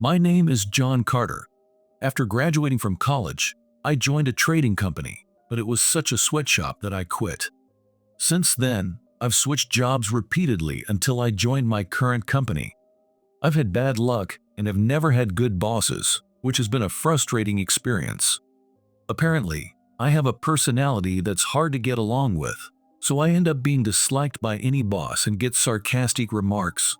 My name is John Carter. After graduating from college, I joined a trading company, but it was such a sweatshop that I quit. Since then, I've switched jobs repeatedly until I joined my current company. I've had bad luck and have never had good bosses, which has been a frustrating experience. Apparently, I have a personality that's hard to get along with, so I end up being disliked by any boss and get sarcastic remarks.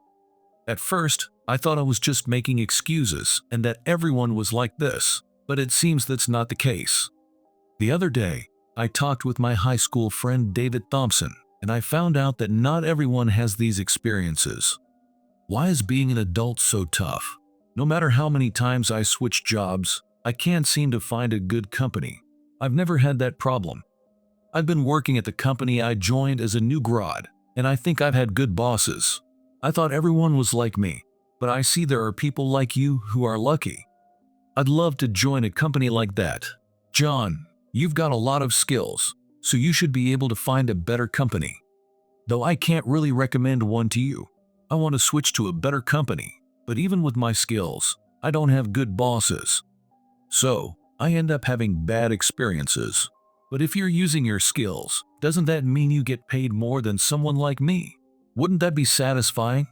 At first, I thought I was just making excuses and that everyone was like this, but it seems that's not the case. The other day, I talked with my high school friend David Thompson, and I found out that not everyone has these experiences. Why is being an adult so tough? No matter how many times I switch jobs, I can't seem to find a good company. I've never had that problem. I've been working at the company I joined as a new grad, and I think I've had good bosses. I thought everyone was like me, but I see there are people like you who are lucky. I'd love to join a company like that. John, you've got a lot of skills, so you should be able to find a better company. Though I can't really recommend one to you. I want to switch to a better company, but even with my skills, I don't have good bosses. So, I end up having bad experiences. But if you're using your skills, doesn't that mean you get paid more than someone like me? Wouldn't that be satisfying?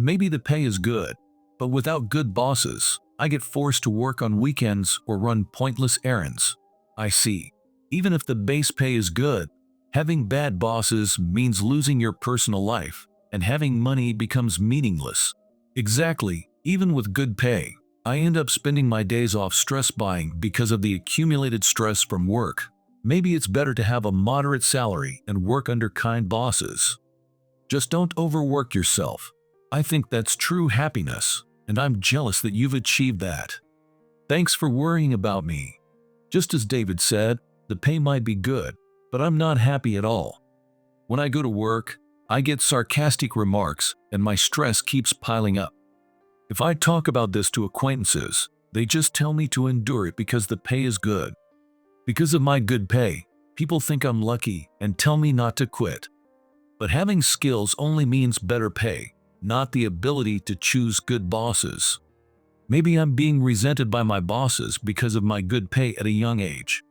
Maybe the pay is good, but without good bosses, I get forced to work on weekends or run pointless errands. I see. Even if the base pay is good, having bad bosses means losing your personal life, and having money becomes meaningless. Exactly, even with good pay, I end up spending my days off stress buying because of the accumulated stress from work. Maybe it's better to have a moderate salary and work under kind bosses. Just don't overwork yourself. I think that's true happiness, and I'm jealous that you've achieved that. Thanks for worrying about me. Just as David said, the pay might be good, but I'm not happy at all. When I go to work, I get sarcastic remarks and my stress keeps piling up. If I talk about this to acquaintances, they just tell me to endure it because the pay is good. Because of my good pay, people think I'm lucky and tell me not to quit. But having skills only means better pay, not the ability to choose good bosses. Maybe I'm being resented by my bosses because of my good pay at a young age.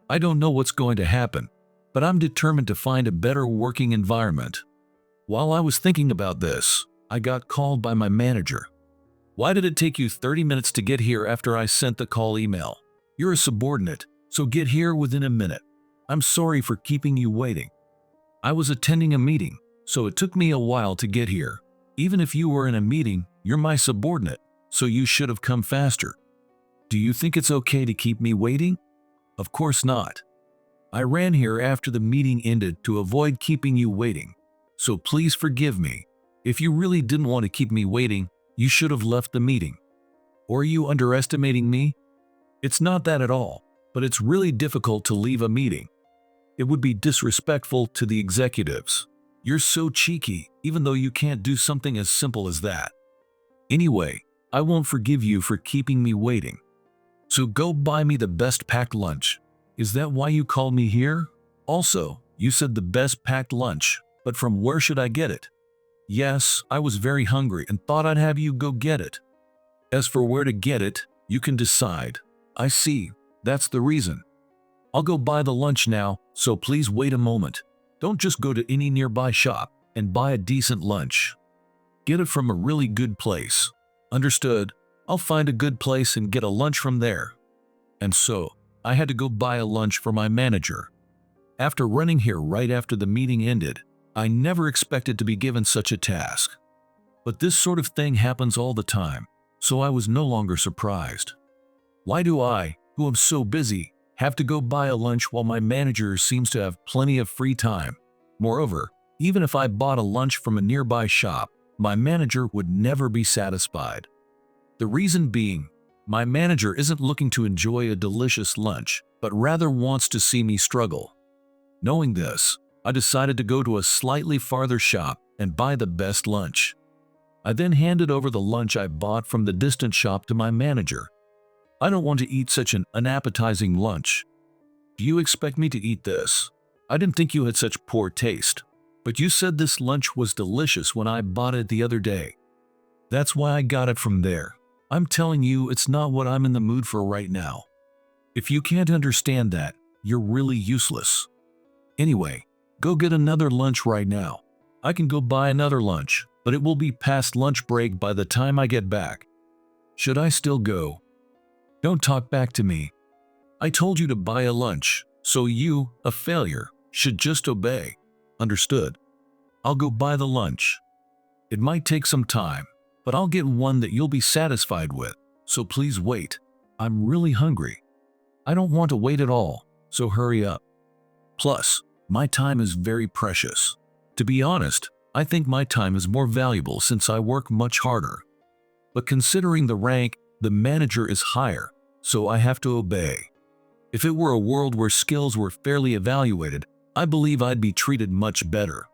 I don't know what's going to happen, but I'm determined to find a better working environment. While I was thinking about this, I got called by my manager. Why did it take you 30 minutes to get here after I sent the call email? You're a subordinate, so get here within a minute. I'm sorry for keeping you waiting. I was attending a meeting, so it took me a while to get here. Even if you were in a meeting, you're my subordinate, so you should have come faster. Do you think it's okay to keep me waiting? Of course not. I ran here after the meeting ended to avoid keeping you waiting, so please forgive me. If you really didn't want to keep me waiting, you should have left the meeting. Or are you underestimating me? It's not that at all, but it's really difficult to leave a meeting. It would be disrespectful to the executives. You're so cheeky, even though you can't do something as simple as that. Anyway, I won't forgive you for keeping me waiting. So go buy me the best packed lunch. Is that why you called me here? Also, you said the best packed lunch, but from where should I get it? Yes, I was very hungry and thought I'd have you go get it. As for where to get it, you can decide. I see, that's the reason. I'll go buy the lunch now, so please wait a moment. Don't just go to any nearby shop and buy a decent lunch. Get it from a really good place. Understood? I'll find a good place and get a lunch from there. And so, I had to go buy a lunch for my manager. After running here right after the meeting ended, I never expected to be given such a task. But this sort of thing happens all the time, so I was no longer surprised. Why do I, who am so busy, have to go buy a lunch while my manager seems to have plenty of free time? Moreover, even if I bought a lunch from a nearby shop, my manager would never be satisfied. The reason being, my manager isn't looking to enjoy a delicious lunch, but rather wants to see me struggle. Knowing this, I decided to go to a slightly farther shop and buy the best lunch. I then handed over the lunch I bought from the distant shop to my manager. I don't want to eat such an unappetizing lunch. Do you expect me to eat this? I didn't think you had such poor taste, but you said this lunch was delicious when I bought it the other day. That's why I got it from there. I'm telling you, it's not what I'm in the mood for right now. If you can't understand that, you're really useless. Anyway, go get another lunch right now. I can go buy another lunch, but it will be past lunch break by the time I get back. Should I still go? Don't talk back to me. I told you to buy a lunch, so you, a failure, should just obey. Understood? I'll go buy the lunch. It might take some time, but I'll get one that you'll be satisfied with, so please wait. I'm really hungry. I don't want to wait at all, so hurry up. Plus, my time is very precious. To be honest, I think my time is more valuable since I work much harder. But considering the rank, the manager is higher, so I have to obey. If it were a world where skills were fairly evaluated, I believe I'd be treated much better.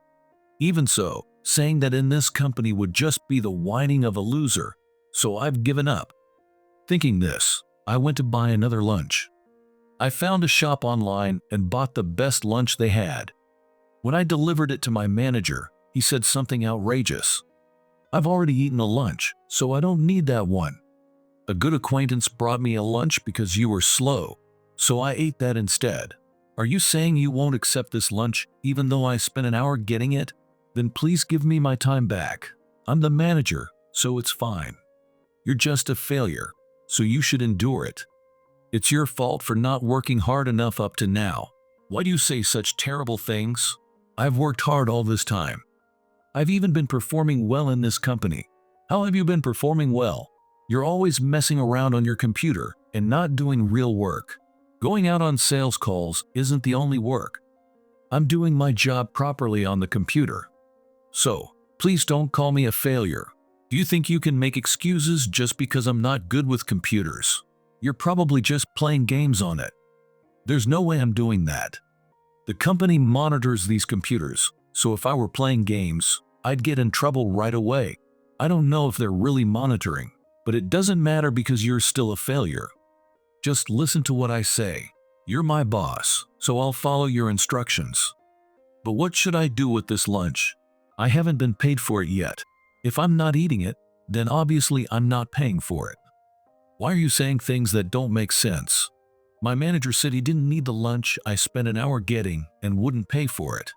Even so, saying that in this company would just be the whining of a loser, so I've given up. Thinking this, I went to buy another lunch. I found a shop online and bought the best lunch they had. When I delivered it to my manager, he said something outrageous. I've already eaten a lunch, so I don't need that one. A good acquaintance brought me a lunch because you were slow, so I ate that instead. Are you saying you won't accept this lunch even though I spent an hour getting it? Then please give me my time back. I'm the manager, so it's fine. You're just a failure, so you should endure it. It's your fault for not working hard enough up to now. Why do you say such terrible things? I've worked hard all this time. I've even been performing well in this company. How have you been performing well? You're always messing around on your computer and not doing real work. Going out on sales calls isn't the only work. I'm doing my job properly on the computer. So, please don't call me a failure. Do you think you can make excuses just because I'm not good with computers? You're probably just playing games on it. There's no way I'm doing that. The company monitors these computers, so if I were playing games, I'd get in trouble right away. I don't know if they're really monitoring, but it doesn't matter because you're still a failure. Just listen to what I say. You're my boss, so I'll follow your instructions. But what should I do with this lunch? I haven't been paid for it yet. If I'm not eating it, then obviously I'm not paying for it. Why are you saying things that don't make sense? My manager said he didn't need the lunch I spent an hour getting and wouldn't pay for it.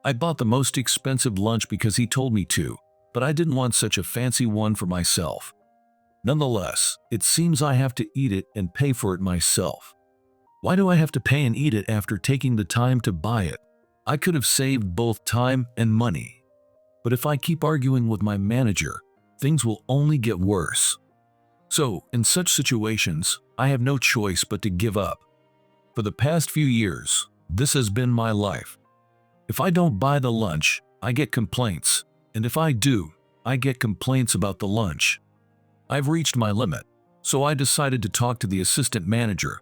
I bought the most expensive lunch because he told me to, but I didn't want such a fancy one for myself. Nonetheless, it seems I have to eat it and pay for it myself. Why do I have to pay and eat it after taking the time to buy it? I could have saved both time and money. But if I keep arguing with my manager, things will only get worse. So, in such situations, I have no choice but to give up. For the past few years, this has been my life. If I don't buy the lunch, I get complaints, and if I do, I get complaints about the lunch. I've reached my limit, so I decided to talk to the assistant manager.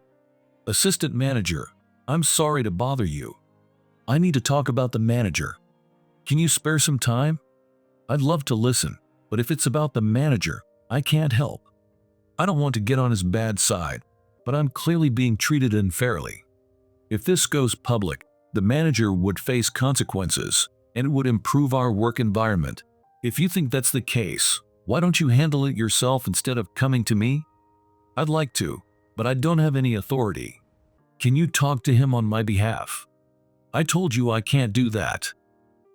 Assistant manager, I'm sorry to bother you. I need to talk about the manager. Can you spare some time? I'd love to listen, but if it's about the manager, I can't help. I don't want to get on his bad side, but I'm clearly being treated unfairly. If this goes public, the manager would face consequences, and it would improve our work environment. If you think that's the case, why don't you handle it yourself instead of coming to me? I'd like to, but I don't have any authority. Can you talk to him on my behalf? I told you I can't do that.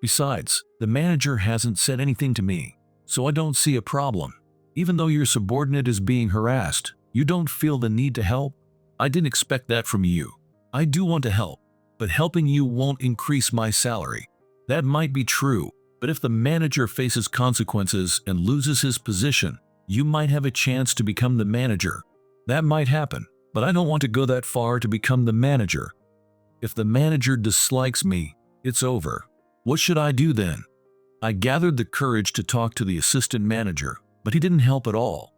Besides, the manager hasn't said anything to me, so I don't see a problem. Even though your subordinate is being harassed, you don't feel the need to help? I didn't expect that from you. I do want to help, but helping you won't increase my salary. That might be true, but if the manager faces consequences and loses his position, you might have a chance to become the manager. That might happen, but I don't want to go that far to become the manager. If the manager dislikes me, it's over. What should I do then? I gathered the courage to talk to the assistant manager, but he didn't help at all.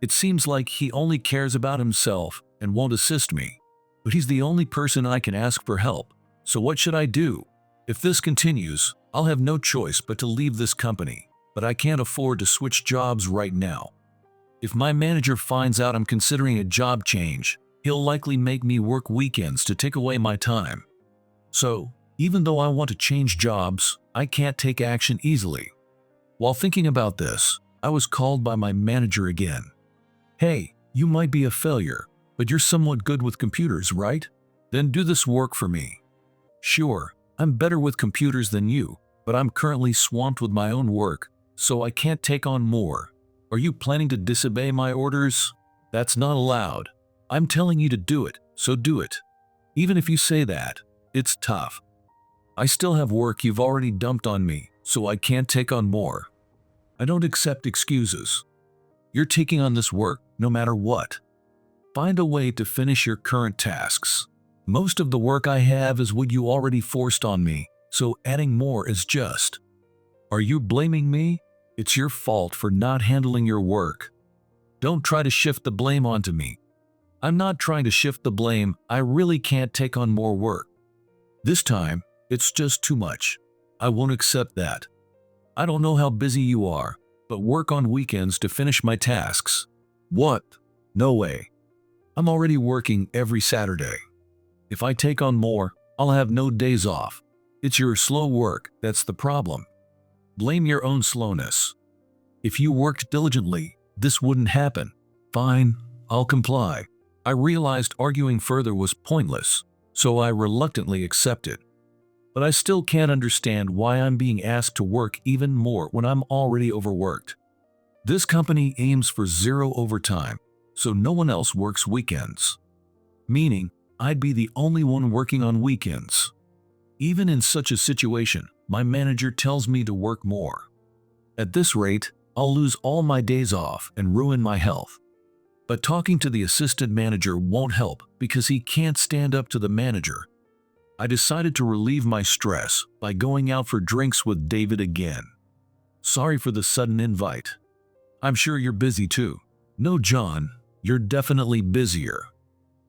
It seems like he only cares about himself and won't assist me. But he's the only person I can ask for help, so what should I do? If this continues, I'll have no choice but to leave this company, but I can't afford to switch jobs right now. If my manager finds out I'm considering a job change, he'll likely make me work weekends to take away my time. So, even though I want to change jobs, I can't take action easily. While thinking about this, I was called by my manager again. Hey, you might be a failure, but you're somewhat good with computers, right? Then do this work for me. Sure, I'm better with computers than you, but I'm currently swamped with my own work, so I can't take on more. Are you planning to disobey my orders? That's not allowed. I'm telling you to do it, so do it. Even if you say that, it's tough. I still have work you've already dumped on me, so I can't take on more. I don't accept excuses. You're taking on this work no matter what. Find a way to finish your current tasks. Most of the work I have is what you already forced on me, so adding more is just. Are you blaming me? It's your fault for not handling your work. Don't try to shift the blame onto me. I'm not trying to shift the blame, I really can't take on more work. This time, it's just too much. I won't accept that. I don't know how busy you are, but work on weekends to finish my tasks. What? No way. I'm already working every Saturday. If I take on more, I'll have no days off. It's your slow work that's the problem. Blame your own slowness. If you worked diligently, this wouldn't happen. Fine, I'll comply. I realized arguing further was pointless, so I reluctantly accepted. But I still can't understand why I'm being asked to work even more when I'm already overworked. This company aims for zero overtime, so no one else works weekends. Meaning, I'd be the only one working on weekends. Even in such a situation, my manager tells me to work more. At this rate, I'll lose all my days off and ruin my health. But talking to the assistant manager won't help because he can't stand up to the manager. I decided to relieve my stress by going out for drinks with David again. Sorry for the sudden invite. I'm sure you're busy too. No, John, you're definitely busier.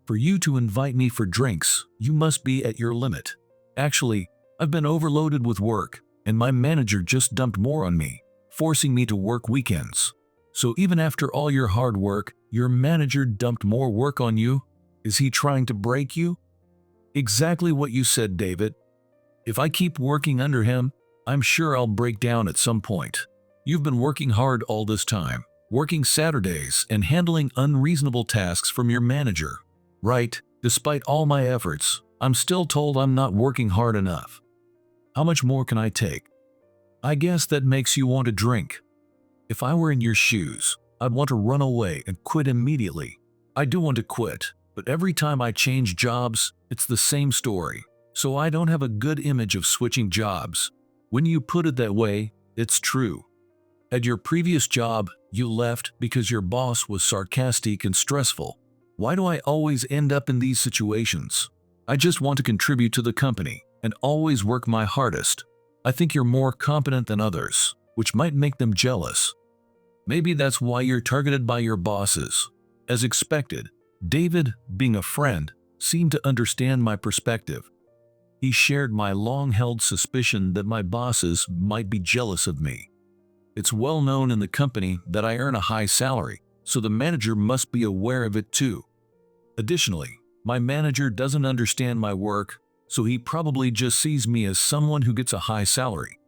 For you to invite me for drinks, you must be at your limit. Actually, I've been overloaded with work, and my manager just dumped more on me, forcing me to work weekends. So even after all your hard work, your manager dumped more work on you? Is he trying to break you? Exactly what you said, David. If I keep working under him, I'm sure I'll break down at some point. You've been working hard all this time, working Saturdays and handling unreasonable tasks from your manager. Right, despite all my efforts, I'm still told I'm not working hard enough. How much more can I take? I guess that makes you want to drink. If I were in your shoes, I'd want to run away and quit immediately. I do want to quit, but every time I change jobs, it's the same story, so I don't have a good image of switching jobs. When you put it that way, it's true. At your previous job, you left because your boss was sarcastic and stressful. Why do I always end up in these situations? I just want to contribute to the company and always work my hardest. I think you're more competent than others, which might make them jealous. Maybe that's why you're targeted by your bosses. As expected, David, being a friend, seemed to understand my perspective. He shared my long-held suspicion that my bosses might be jealous of me. It's well known in the company that I earn a high salary, so the manager must be aware of it too. Additionally, my manager doesn't understand my work, so he probably just sees me as someone who gets a high salary.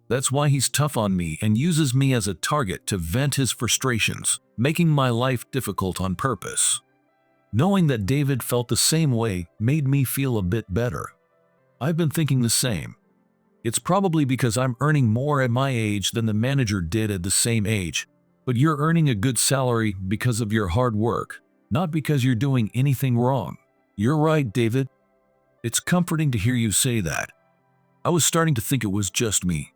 That's why he's tough on me and uses me as a target to vent his frustrations, making my life difficult on purpose. Knowing that David felt the same way made me feel a bit better. I've been thinking the same. It's probably because I'm earning more at my age than the manager did at the same age, but you're earning a good salary because of your hard work, not because you're doing anything wrong. You're right, David. It's comforting to hear you say that. I was starting to think it was just me.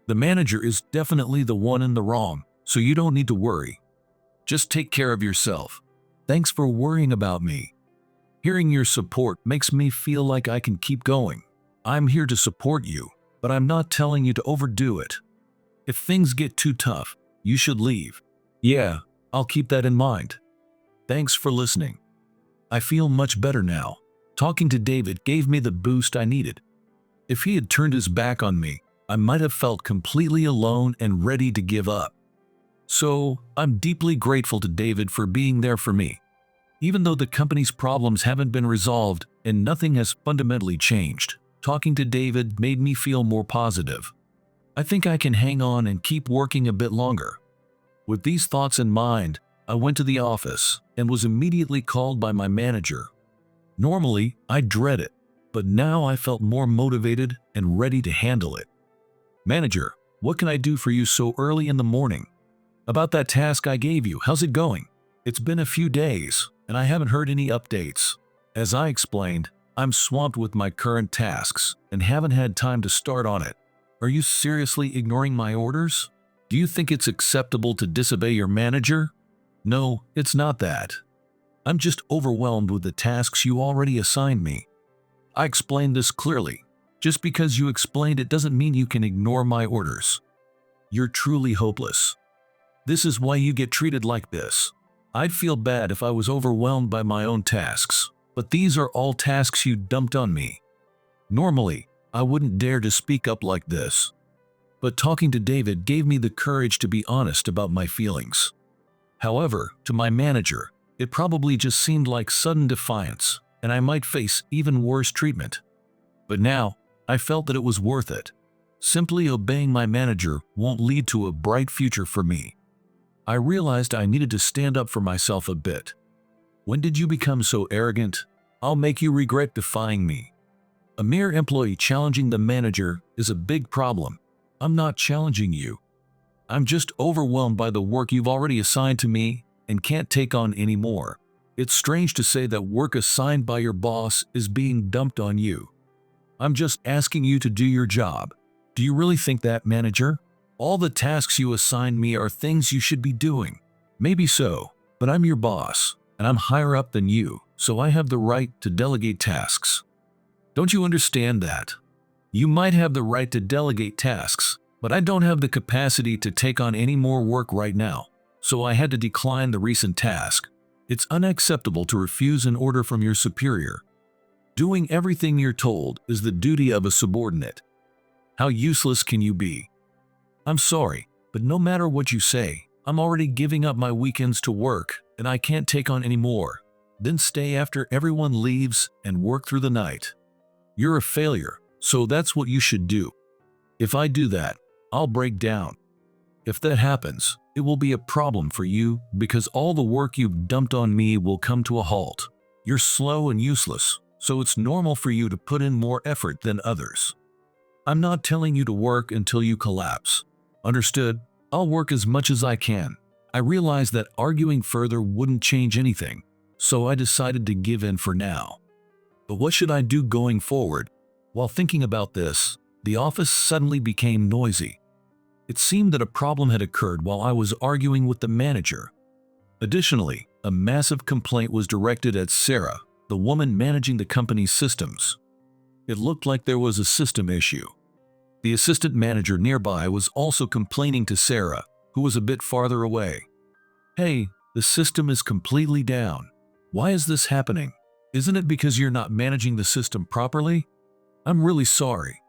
The manager is definitely the one in the wrong, so you don't need to worry. Just take care of yourself. Thanks for worrying about me. Hearing your support makes me feel like I can keep going. I'm here to support you, but I'm not telling you to overdo it. If things get too tough, you should leave. Yeah, I'll keep that in mind. Thanks for listening. I feel much better now. Talking to David gave me the boost I needed. If he had turned his back on me, I might have felt completely alone and ready to give up. So, I'm deeply grateful to David for being there for me. Even though the company's problems haven't been resolved and nothing has fundamentally changed, talking to David made me feel more positive. I think I can hang on and keep working a bit longer. With these thoughts in mind, I went to the office and was immediately called by my manager. Normally, I dread it, but now I felt more motivated and ready to handle it. "Manager, what can I do for you so early in the morning?" "About that task I gave you, how's it going? It's been a few days, and I haven't heard any updates." As I explained, I'm swamped with my current tasks and haven't had time to start on it. "Are you seriously ignoring my orders? Do you think it's acceptable to disobey your manager?" "No, it's not that. I'm just overwhelmed with the tasks you already assigned me." I explained this clearly. "Just because you explained it doesn't mean you can ignore my orders. You're truly hopeless. This is why you get treated like this." I'd feel bad if I was overwhelmed by my own tasks, but these are all tasks you dumped on me. Normally, I wouldn't dare to speak up like this. But talking to David gave me the courage to be honest about my feelings. However, to my manager, it probably just seemed like sudden defiance, and I might face even worse treatment. But now, I felt that it was worth it. Simply obeying my manager won't lead to a bright future for me. I realized I needed to stand up for myself a bit. "When did you become so arrogant? I'll make you regret defying me." A mere employee challenging the manager is a big problem. I'm not challenging you. I'm just overwhelmed by the work you've already assigned to me and can't take on any more. It's strange to say that work assigned by your boss is being dumped on you. I'm just asking you to do your job. Do you really think that, manager? All the tasks you assigned me are things you should be doing. Maybe so, but I'm your boss, and I'm higher up than you, so I have the right to delegate tasks. Don't you understand that? You might have the right to delegate tasks, but I don't have the capacity to take on any more work right now, so I had to decline the recent task. It's unacceptable to refuse an order from your superior. Doing everything you're told is the duty of a subordinate. How useless can you be? I'm sorry, but no matter what you say, I'm already giving up my weekends to work, and I can't take on any more. Then stay after everyone leaves and work through the night. You're a failure, so that's what you should do. If I do that, I'll break down. If that happens, it will be a problem for you because all the work you've dumped on me will come to a halt. You're slow and useless, so it's normal for you to put in more effort than others. I'm not telling you to work until you collapse. Understood? I'll work as much as I can. I realized that arguing further wouldn't change anything, so I decided to give in for now. But what should I do going forward? While thinking about this, the office suddenly became noisy. It seemed that a problem had occurred while I was arguing with the manager. Additionally, a massive complaint was directed at Sarah, the woman managing the company's systems. It looked like there was a system issue. The assistant manager nearby was also complaining to Sarah, who was a bit farther away. "Hey, the system is completely down. Why is this happening? Isn't it because you're not managing the system properly? I'm really sorry.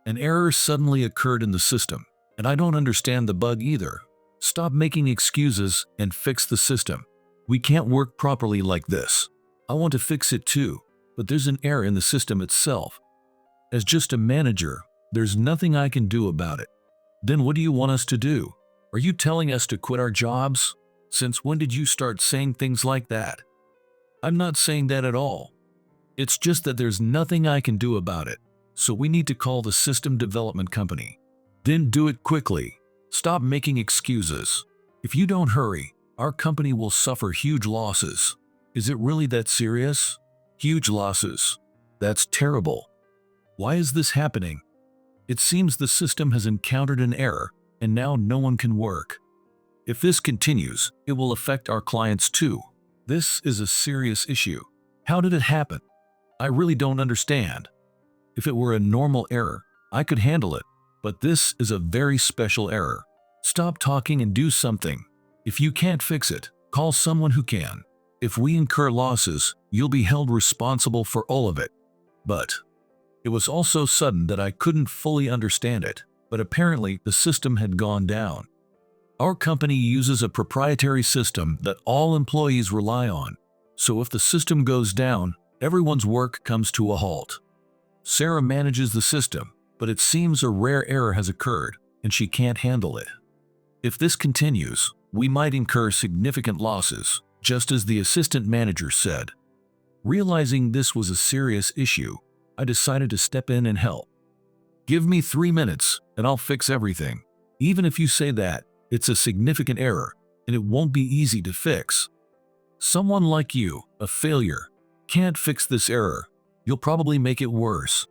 An error suddenly occurred in the system, and I don't understand the bug either. Stop making excuses and fix the system. We can't work properly like this. I want to fix it too, but there's an error in the system itself. As just a manager, there's nothing I can do about it." "Then what do you want us to do? Are you telling us to quit our jobs? Since when did you start saying things like that?" "I'm not saying that at all. It's just that there's nothing I can do about it, so we need to call the system development company. Then do it quickly. Stop making excuses. If you don't hurry, our company will suffer huge losses." "Is it really that serious?" "Huge losses? That's terrible. Why is this happening?" "It seems the system has encountered an error, and now no one can work. If this continues, it will affect our clients too. This is a serious issue. How did it happen? I really don't understand. If it were a normal error, I could handle it, but this is a very special error. Stop talking and do something. If you can't fix it, call someone who can. If we incur losses, you'll be held responsible for all of it." But it was all so sudden that I couldn't fully understand it, but apparently the system had gone down. Our company uses a proprietary system that all employees rely on, so if the system goes down, everyone's work comes to a halt. Sarah manages the system, but it seems a rare error has occurred, and she can't handle it. If this continues, we might incur significant losses, just as the assistant manager said. Realizing this was a serious issue, I decided to step in and help. Give me 3 minutes and I'll fix everything. Even if you say that, it's a significant error and it won't be easy to fix. Someone like you, a failure, can't fix this error. You'll probably make it worse.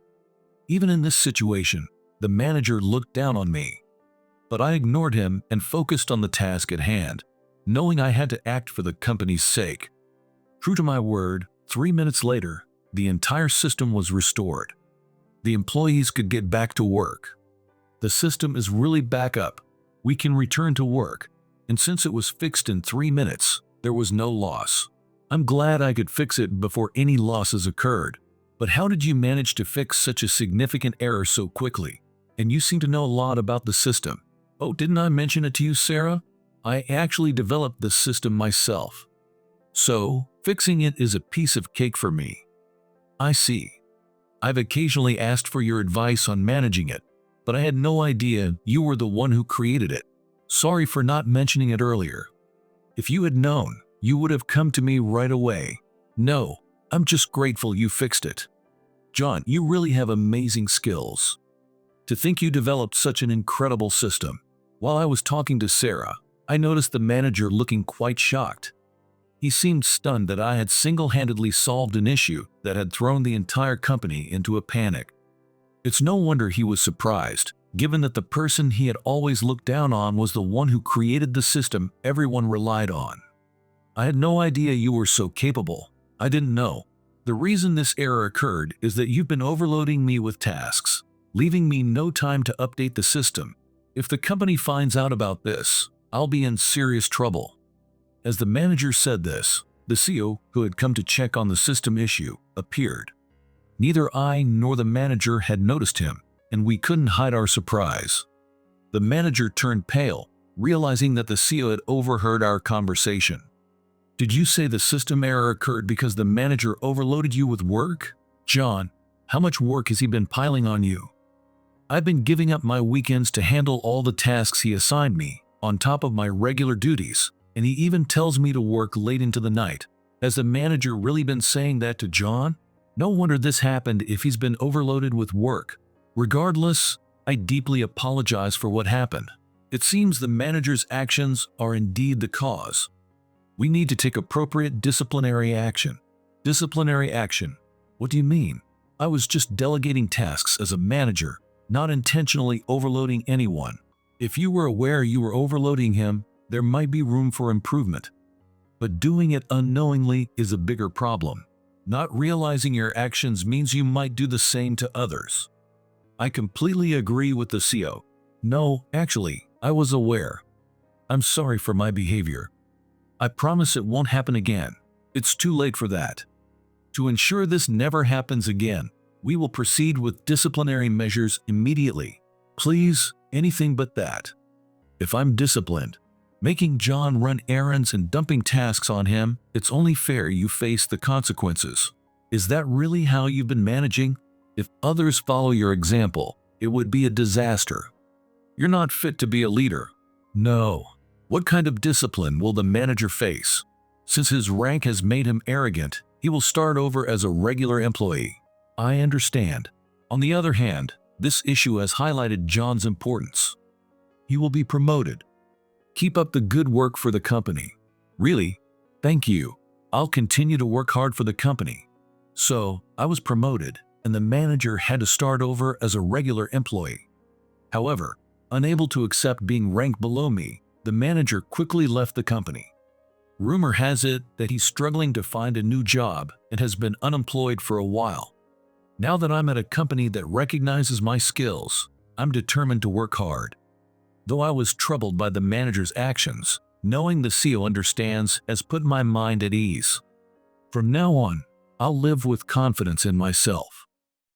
Even in this situation, the manager looked down on me. But I ignored him and focused on the task at hand, knowing I had to act for the company's sake. True to my word, 3 minutes later, the entire system was restored. The employees could get back to work. The system is really back up. We can return to work, and since it was fixed in 3 minutes, there was no loss. I'm glad I could fix it before any losses occurred. But how did you manage to fix such a significant error so quickly? And you seem to know a lot about the system. Oh, didn't I mention it to you, Sarah? I actually developed this system myself. So, fixing it is a piece of cake for me. I see. I've occasionally asked for your advice on managing it, but I had no idea you were the one who created it. Sorry for not mentioning it earlier. If you had known, you would have come to me right away. No, I'm just grateful you fixed it. John, you really have amazing skills. To think you developed such an incredible system. While I was talking to Sarah, I noticed the manager looking quite shocked. He seemed stunned that I had single-handedly solved an issue that had thrown the entire company into a panic. It's no wonder he was surprised, given that the person he had always looked down on was the one who created the system everyone relied on. I had no idea you were so capable. I didn't know. The reason this error occurred is that you've been overloading me with tasks, leaving me no time to update the system. If the company finds out about this, I'll be in serious trouble. As the manager said this, the CEO, who had come to check on the system issue, appeared. Neither I nor the manager had noticed him, and we couldn't hide our surprise. The manager turned pale, realizing that the CEO had overheard our conversation. Did you say the system error occurred because the manager overloaded you with work? John, how much work has he been piling on you? I've been giving up my weekends to handle all the tasks he assigned me, on top of my regular duties, and he even tells me to work late into the night. Has the manager really been saying that to John? No wonder this happened if he's been overloaded with work. Regardless, I deeply apologize for what happened. It seems the manager's actions are indeed the cause. We need to take appropriate disciplinary action. Disciplinary action? What do you mean? I was just delegating tasks as a manager, not intentionally overloading anyone. If you were aware you were overloading him, there might be room for improvement. But doing it unknowingly is a bigger problem. Not realizing your actions means you might do the same to others. I completely agree with the CEO. No, actually, I was aware. I'm sorry for my behavior. I promise it won't happen again. It's too late for that. To ensure this never happens again, we will proceed with disciplinary measures immediately. Please, anything but that. If I'm disciplined, making John run errands and dumping tasks on him, it's only fair you face the consequences. Is that really how you've been managing? If others follow your example, it would be a disaster. You're not fit to be a leader. No. What kind of discipline will the manager face? Since his rank has made him arrogant, he will start over as a regular employee. I understand. On the other hand, this issue has highlighted John's importance. He will be promoted. Keep up the good work for the company. Really? Thank you. I'll continue to work hard for the company. So, I was promoted, and the manager had to start over as a regular employee. However, unable to accept being ranked below me, the manager quickly left the company. Rumor has it that he's struggling to find a new job and has been unemployed for a while. Now that I'm at a company that recognizes my skills, I'm determined to work hard. Though I was troubled by the manager's actions, knowing the CEO understands has put my mind at ease. From now on, I'll live with confidence in myself.